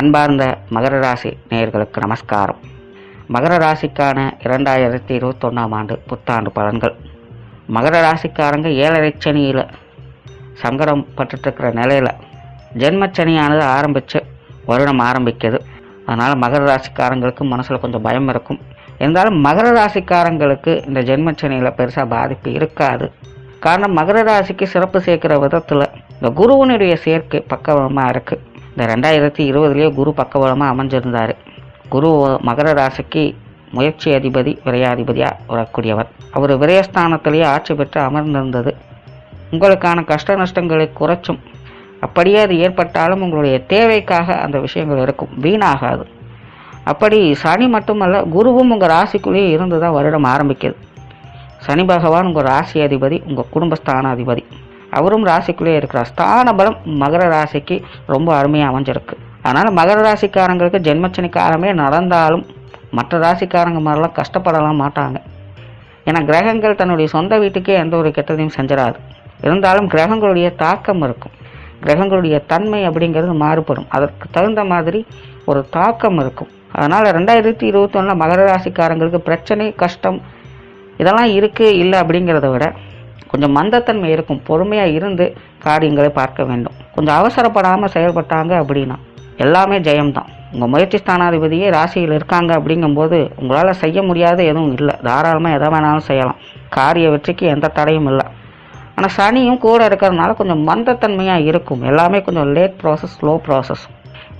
அன்பார்ந்த மகர ராசி நேயர்களுக்கு நமஸ்காரம். மகர ராசிக்கான 2021ஆம் ஆண்டு புத்தாண்டு பலன்கள். மகர ராசிக்காரங்க 7.5 சனியில் சங்கடம் பட்டுருக்கிற நிலையில் ஜென்மச்சனியானது ஆரம்பித்து வருடம் ஆரம்பிக்குது. அதனால் மகர ராசிக்காரங்களுக்கு மனசில் கொஞ்சம் பயம் இருக்கும். இருந்தாலும் மகர ராசிக்காரங்களுக்கு இந்த ஜென்மச்சனியில் பெருசாக பாதிப்பு இருக்காது. காரணம், மகர ராசிக்கு சிறப்பு சேர்க்கிற விதத்தில் இந்த குருவனுடைய சேர்க்கை பக்கபலமாக இருக்குது. இந்த 2020 குரு பக்கபலமாக அமைஞ்சிருந்தார். குரு மகர ராசிக்கு முயற்சி அதிபதி, விரையாதிபதியாக வரக்கூடியவர். அவர் விரயஸ்தானத்திலேயே ஆட்சி பெற்று அமர்ந்திருந்தது உங்களுக்கான கஷ்ட நஷ்டங்களை குறைச்சும், அப்படியே அது ஏற்பட்டாலும் உங்களுடைய தேவைக்காக அந்த விஷயங்கள் இருக்கும், வீணாகாது. அப்படி சனி மட்டுமல்ல, குருவும் உங்கள் ராசிக்குள்ளேயே இருந்து தான் வருடம் ஆரம்பிக்குது. சனி பகவான் உங்கள் ராசி அதிபதி, உங்கள் குடும்பஸ்தான அதிபதி. அவரும் ராசிக்குள்ளே இருக்கிறார். ஸ்தான பலம் மகர ராசிக்கு ரொம்ப அருமையாக அமைஞ்சிருக்கு. அதனால் மகர ராசிக்காரங்களுக்கு ஜென்மச்சனி காலமே நடந்தாலும் மற்ற ராசிக்காரங்க மாதிரிலாம் கஷ்டப்படலாம் மாட்டாங்க. ஏன்னா கிரகங்கள் தன்னுடைய சொந்த வீட்டுக்கே எந்த ஒரு கெட்டதையும் செஞ்சிடாது. இருந்தாலும் கிரகங்களுடைய தாக்கம் இருக்கும். கிரகங்களுடைய தன்மை அப்படிங்கிறது மாறுபடும். அதற்கு தகுந்த மாதிரி ஒரு தாக்கம் இருக்கும். அதனால் 2021 மகர ராசிக்காரங்களுக்கு பிரச்சனை, கஷ்டம் இதெல்லாம் இருக்குது இல்லை அப்படிங்கிறத விட கொஞ்சம் மந்தத்தன்மை இருக்கும். பொறுமையாக இருந்து காரியங்களை பார்க்க வேண்டும். கொஞ்சம் அவசரப்படாமல் செயல்பட்டாங்க அப்படின்னா எல்லாமே ஜெயம்தான். உங்கள் முயற்சி ஸ்தானாதிபதியே ராசியில் இருக்காங்க அப்படிங்கும்போது உங்களால் செய்ய முடியாத எதுவும் இல்லை. தாராளமாக எதை வேணாலும் செய்யலாம். காரிய வெற்றிக்கு எந்த தடையும் இல்லை. ஆனால் சனியும் கூட இருக்கிறதுனால கொஞ்சம் மந்தத்தன்மையாக இருக்கும். எல்லாமே கொஞ்சம் லேட் ப்ராசஸ், ஸ்லோ ப்ராசஸ்.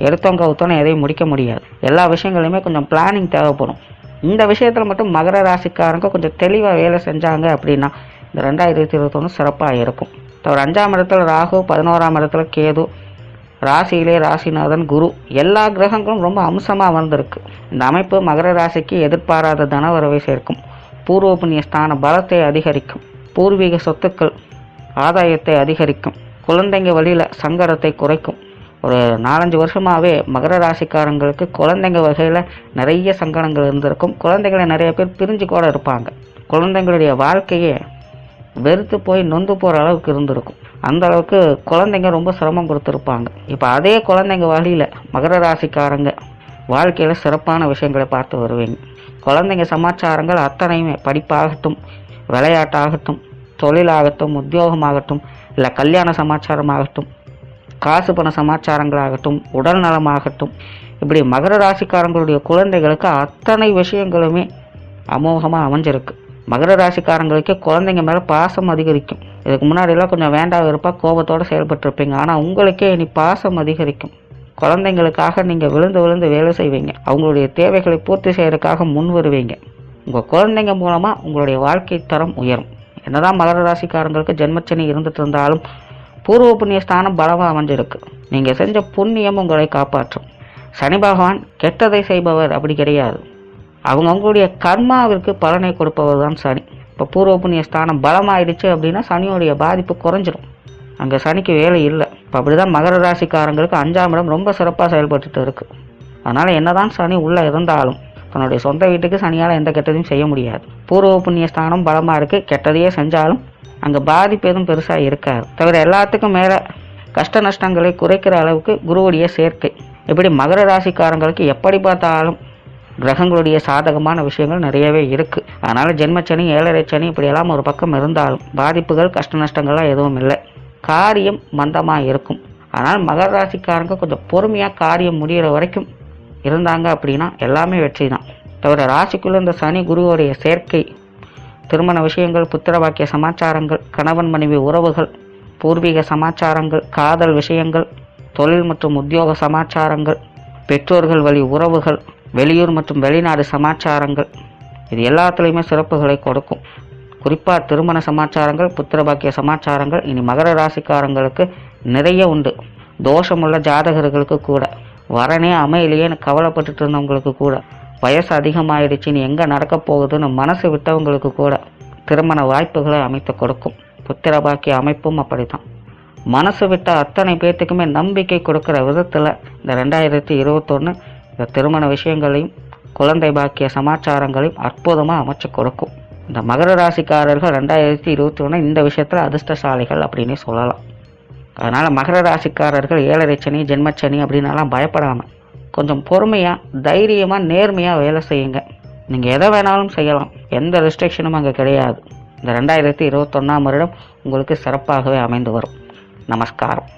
எடுத்தவங்க கவுத்தோன்னு எதையும் முடிக்க முடியாது. எல்லா விஷயங்களையுமே கொஞ்சம் பிளானிங் தேவைப்படும். இந்த விஷயத்தில் மட்டும் மகர ராசிக்காரங்க கொஞ்சம் தெளிவாக வேலை செஞ்சாங்க அப்படின்னா இந்த 2021 சிறப்பாக இருக்கும். தவிர 5ஆம் இடத்துல ராகு, 11ஆம் இடத்துல கேது, ராசியிலே ராசிநாதன் குரு, எல்லா கிரகங்களும் ரொம்ப அம்சமாக வந்திருக்கு. இந்த அமைப்பு மகர ராசிக்கு எதிர்பாராத தனவரவை சேர்க்கும். பூர்வ புண்ணிய ஸ்தான பலத்தை அதிகரிக்கும். பூர்வீக சொத்துக்கள் ஆதாயத்தை அதிகரிக்கும். குழந்தைங்க வழியில் சங்கடத்தை குறைக்கும். ஒரு 4-5 வருஷமாகவே மகர ராசிக்காரங்களுக்கு குழந்தைங்க வகையில் நிறைய சங்கடங்கள் இருந்திருக்கும். குழந்தைகளை நிறைய பேர் பிரிஞ்சு கூட இருப்பாங்க. குழந்தைங்களுடைய வாழ்க்கையே வெறுத்து போய் நொந்து போகிற அளவுக்கு இருந்திருக்கும். அந்த அளவுக்கு குழந்தைங்க ரொம்ப சிரமம் கொடுத்துருப்பாங்க. இப்போ அதே குழந்தைங்க வழியில் மகர ராசிக்காரங்க வாழ்க்கையில் சிறப்பான விஷயங்களை பார்த்து வருவீங்க. குழந்தைங்க சமாச்சாரங்கள் அத்தனையுமே, படிப்பாகட்டும், விளையாட்டாகட்டும், தொழிலாகட்டும், உத்தியோகமாகட்டும், இல்லை கல்யாண சமாச்சாரமாகட்டும், காசு பண சமாச்சாரங்களாகட்டும், உடல் நலமாகட்டும், இப்படி மகர ராசிக்காரங்களுடைய குழந்தைகளுக்கு அத்தனை விஷயங்களுமே அமோகமாக அமைஞ்சிருக்கு. மகர ராசிக்காரங்களுக்கு குழந்தைங்க மேலே பாசம் அதிகரிக்கும். இதுக்கு முன்னாடியெல்லாம் கொஞ்சம் வேண்டாம் வெறுப்பா கோபத்தோடு செயல்பட்டுருப்பீங்க. ஆனால் உங்களுக்கே இனி பாசம் அதிகரிக்கும். குழந்தைங்களுக்காக நீங்கள் விழுந்து விழுந்து வேலை செய்வீங்க. அவங்களுடைய தேவைகளை பூர்த்தி செய்யறதுக்காக முன் வருவீங்க. உங்கள் குழந்தைங்க மூலமாக உங்களுடைய வாழ்க்கை தரம் உயரும். என்னதான் மகர ராசிக்காரங்களுக்கு ஜென்மச்சனி இருந்துட்டு இருந்தாலும் பூர்வ புண்ணிய ஸ்தானம் பலமாக அமைஞ்சிருக்கு. நீங்கள் செஞ்ச புண்ணியம் உங்களை காப்பாற்றும். சனி பகவான் கெட்டதை செய்பவர் அப்படி கிடையாது. அவங்களுடைய கர்மாவிற்கு பலனை கொடுப்பவர் தான் சனி. இப்போ பூர்வ புண்ணிய ஸ்தானம் பலமாயிடுச்சு அப்படின்னா சனியோடைய பாதிப்பு குறைஞ்சிடும். அங்கே சனிக்கு வேலை இல்லை. இப்போ அப்படி தான் மகர ராசிக்காரங்களுக்கு 5ஆம் இடம் ரொம்ப சிறப்பாக செயல்பட்டுட்டு இருக்குது. அதனால் என்னதான் சனி உள்ளே இருந்தாலும் தன்னுடைய சொந்த வீட்டுக்கு சனியால் எந்த கெட்டதையும் செய்ய முடியாது. பூர்வ புண்ணிய ஸ்தானம் பலமாக இருக்குது. கெட்டதையே செஞ்சாலும் அங்கே பாதிப்பு எதுவும் பெருசாக இருக்காது. தவிர எல்லாத்துக்கும் மேலே கஷ்ட நஷ்டங்களை குறைக்கிற அளவுக்கு குருவுடைய சேர்க்கை. இப்படி மகர ராசிக்காரங்களுக்கு எப்படி பார்த்தாலும் கிரகங்களுடைய சாதகமான விஷயங்கள் நிறையவே இருக்குது. அதனால் ஜென்மச்சனி, 7.5 சனி இப்படியெல்லாம் ஒரு பக்கம் இருந்தாலும் பாதிப்புகள், கஷ்ட நஷ்டங்கள்லாம் எதுவும் இல்லை. காரியம் மந்தமாக இருக்கும். அதனால் மகர ராசிக்காரங்க கொஞ்சம் பொறுமையாக காரியம் முடிகிற வரைக்கும் இருந்தாங்க அப்படின்னா எல்லாமே வெற்றி தான். தவிர ராசிக்குள்ளே இந்த சனி குருவுடைய சேர்க்கை திருமண விஷயங்கள், புத்திர பாக்கிய சமாச்சாரங்கள், கணவன் மனைவி உறவுகள், பூர்வீக சமாச்சாரங்கள், காதல் விஷயங்கள், தொழில் மற்றும் உத்தியோக சமாச்சாரங்கள், பெற்றோர்கள் வழி உறவுகள், வெளியூர் மற்றும் வெளிநாடு சமாச்சாரங்கள், இது எல்லாத்துலேயுமே சிறப்புகளை கொடுக்கும். குறிப்பாக திருமண சமாச்சாரங்கள், புத்திர பாக்கிய சமாச்சாரங்கள் இனி மகர ராசிக்காரங்களுக்கு நிறைய உண்டு. தோஷமுள்ள ஜாதகர்களுக்கு கூட, வரனே அமையிலேன்னு கவலைப்பட்டுட்டு இருந்தவங்களுக்கு கூட, வயசு அதிகமாகிடுச்சின்னு எங்கே நடக்க போகுதுன்னு மனசு விட்டவங்களுக்கு கூட திருமண வாய்ப்புகளை அமைத்து கொடுக்கும். புத்திர பாக்கிய அமைப்பும் அப்படித்தான். மனசு விட்ட அத்தனை பேர்த்துக்குமே நம்பிக்கை கொடுக்குற விதத்தில் இந்த 2021 இந்த திருமண விஷயங்களையும் குழந்தை பாக்கிய சமாச்சாரங்களையும் அற்புதமாக அமைச்சு கொடுக்கும். இந்த மகர ராசிக்காரர்கள் 2021 இந்த விஷயத்தில் அதிர்ஷ்டசாலிகள் அப்படின்னே சொல்லலாம். அதனால் மகர ராசிக்காரர்கள் 7.5 சனி, ஜென்மச்சனி அப்படின்னாலாம் பயப்படாமல் கொஞ்சம் பொறுமையாக தைரியமாக நேர்மையாக வேலை செய்யுங்க. நீங்கள் எதை வேணாலும் செய்யலாம், எந்த ரெஸ்ட்ரிக்ஷனும் அங்கே கிடையாது. இந்த 2021ஆம் வருடம் உங்களுக்கு சிறப்பாகவே அமைந்து வரும். நமஸ்காரம்.